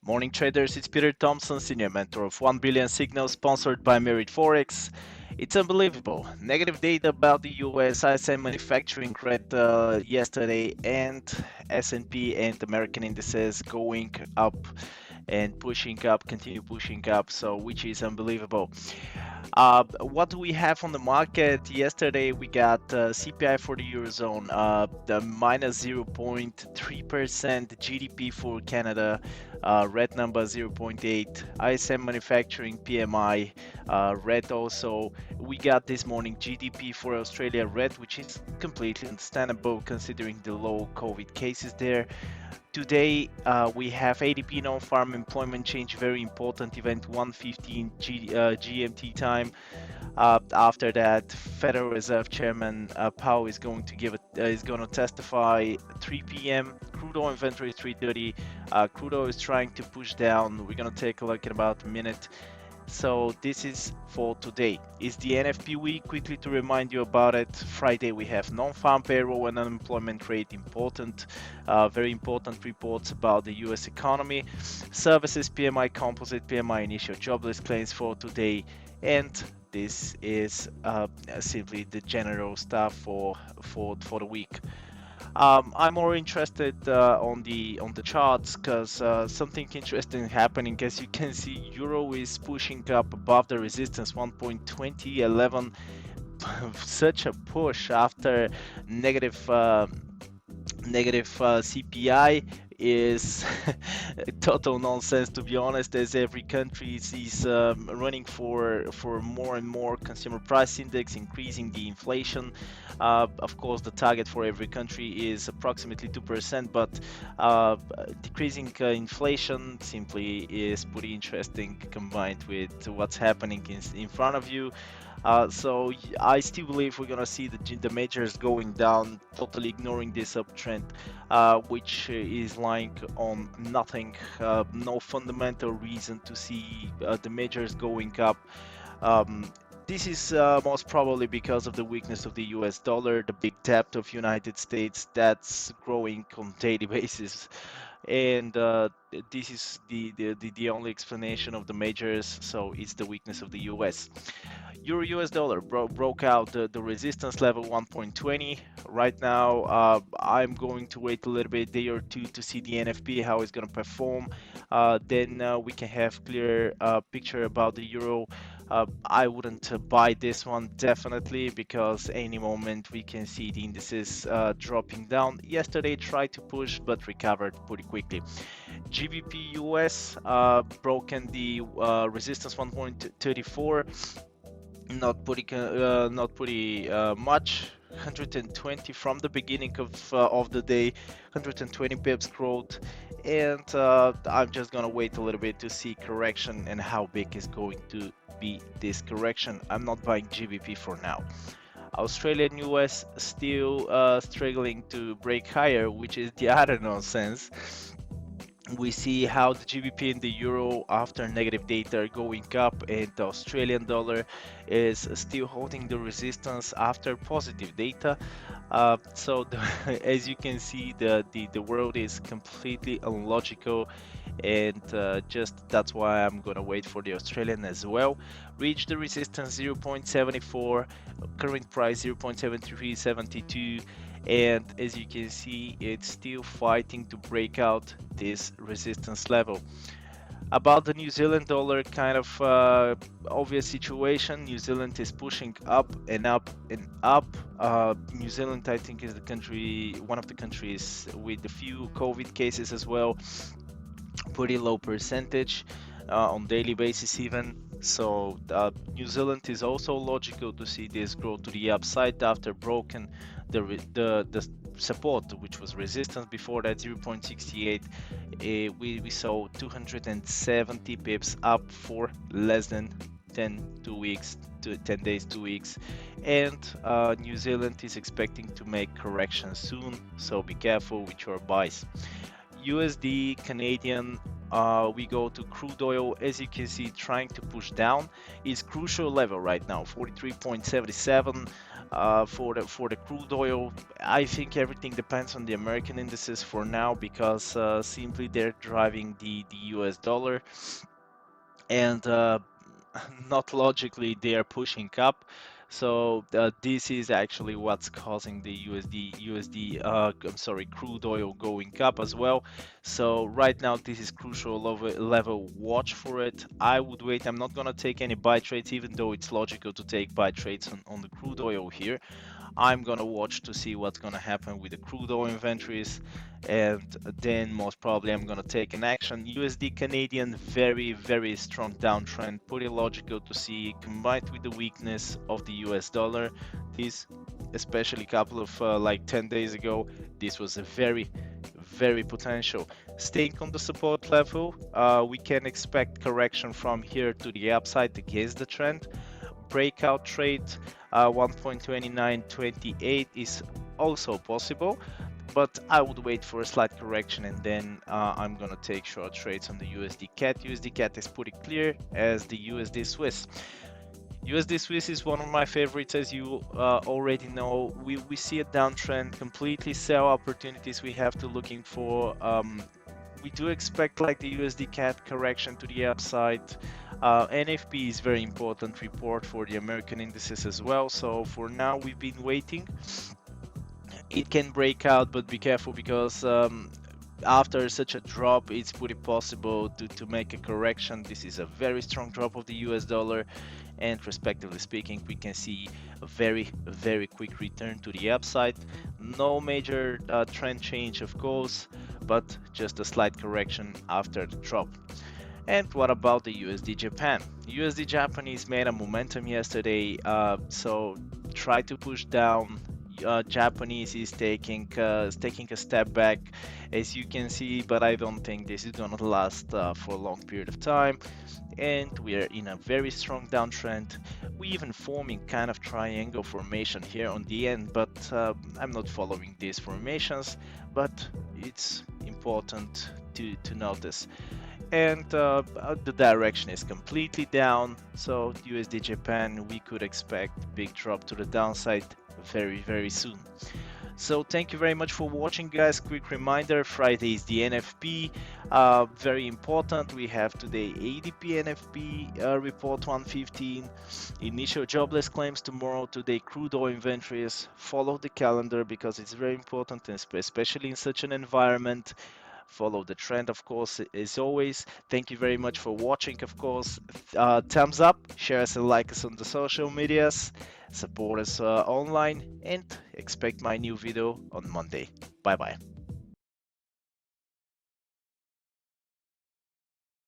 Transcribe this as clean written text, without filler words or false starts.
Morning traders, it's Peter Thompson, senior mentor of 1 billion signals, sponsored by Merit Forex. It's unbelievable. Negative data about the US ISM manufacturing read yesterday, and S&P and American indices going up and pushing up, continue pushing up, so which is unbelievable. What do we have on the market? Yesterday we got CPI for the Eurozone, the minus 0.3%, GDP for Canada, red number 0.8, ISM manufacturing PMI, red also. We got this morning GDP for Australia red, which is completely understandable considering the low COVID cases there. Today we have ADP non-farm employment change, very important event, 1:15 GMT time. After that, Federal Reserve Chairman Powell is going to is going to testify 3 p.m. Crude oil inventory 3:30. Crude oil is trying to push down. We're going to take a look in about a minute. So this is for today. It's the NFP week. Quickly to remind you about it. Friday we have non-farm payroll and unemployment rate. Very important reports about the U.S. economy. Services PMI composite, PMI initial jobless claims for today, and this is simply the general stuff for the week. I'm more interested on the charts because something interesting happening. As you can see, Euro is pushing up above the resistance 1.2011. Such a push after negative CPI is total nonsense, to be honest, as every country is running for more and more consumer price index, increasing the inflation. Of course, the target for every country is approximately 2%, but decreasing inflation simply is pretty interesting combined with what's happening in front of you. So I still believe we're gonna see the majors going down, totally ignoring this uptrend, which is lying on nothing, no fundamental reason to see the majors going up. This is most probably because of the weakness of the US dollar, the big debt of United States that's growing on daily basis, and this is the only explanation of the majors. So it's the weakness of the US. Euro US dollar broke out the resistance level 1.20. Right now, I'm going to wait a little bit, day or two, to see the NFP, how it's going to perform. Then we can have clear picture about the euro. I wouldn't buy this one definitely, because any moment we can see the indices dropping down. Yesterday tried to push but recovered pretty quickly. GBP US broken the resistance 1.34. Not pretty much. 120 from the beginning of the day, 120 pips growth, and I'm just gonna wait a little bit to see correction and how big is going to be this correction. I'm not buying GBP for now. Australian US still struggling to break higher, which is the other nonsense. We see how the GBP and the euro after negative data are going up, and the Australian dollar is still holding the resistance after positive data. As you can see, the world is completely illogical, and just that's why I'm gonna wait for the Australian as well. Reach the resistance 0.74, current price 0.7372. And as you can see, it's still fighting to break out this resistance level. About the New Zealand dollar, kind of obvious situation. New Zealand is pushing up and up and up. New Zealand, I think, is the country, one of the countries with a few COVID cases as well. Pretty low percentage on daily basis even. So New Zealand is also logical to see this grow to the upside after broken the support, which was resistance before that 0.68. We saw 270 pips up for less than 10 days, 2 weeks, and New Zealand is expecting to make corrections soon, so be careful with your buys. USD Canadian, we go to crude oil. As you can see, trying to push down. Is crucial level right now, 43.77. For the crude oil, I think everything depends on the American indices for now because simply they're driving the US dollar, and not logically they are pushing up. So this is actually what's causing the I'm sorry, crude oil going up as well. So right now this is crucial level watch for it. I would wait. I'm not gonna take any buy trades, even though it's logical to take buy trades on the crude oil here. I'm gonna watch to see what's gonna happen with the crude oil inventories, and then most probably I'm gonna take an action. USD Canadian, very strong downtrend, pretty logical to see, combined with the weakness of the US dollar. This, especially a couple of like 10 days ago, this was a very potential. Staying on the support level, we can expect correction from here to the upside against the trend. Breakout trade 1.2928 is also possible, but I would wait for a slight correction, and then I'm gonna take short trades on the USD CAD. USD CAD is pretty clear as the USD Swiss. USD Swiss is one of my favorites, as you already know. We see a downtrend, completely sell opportunities we have to looking for. We do expect like the USD CAD correction to the upside. NFP is very important report for the American indices as well. So for now, we've been waiting. It can break out, but be careful because after such a drop, it's pretty possible to make a correction. This is a very strong drop of the US dollar, and respectively speaking, we can see a very quick return to the upside. No major trend change, of course, but just a slight correction after the drop. And what about the USD Japan? USD Japanese made a momentum yesterday, so try to push down. Japanese is taking a step back, as you can see, but I don't think this is gonna last for a long period of time. And we are in a very strong downtrend. We even forming kind of triangle formation here on the end, but I'm not following these formations, but it's important to notice. And the direction is completely down, so USD Japan, we could expect big drop to the downside very soon. So thank you very much for watching, guys. Quick reminder, Friday is the NFP, very important. We have today ADP NFP report 115, initial jobless claims tomorrow, today crude oil inventories. Follow the calendar because it's very important, especially in such an environment. Follow the trend, of course, as always. Thank you very much for watching, of course. Thumbs up, share us and like us on the social medias, support us online, and expect my new video on Monday. Bye bye.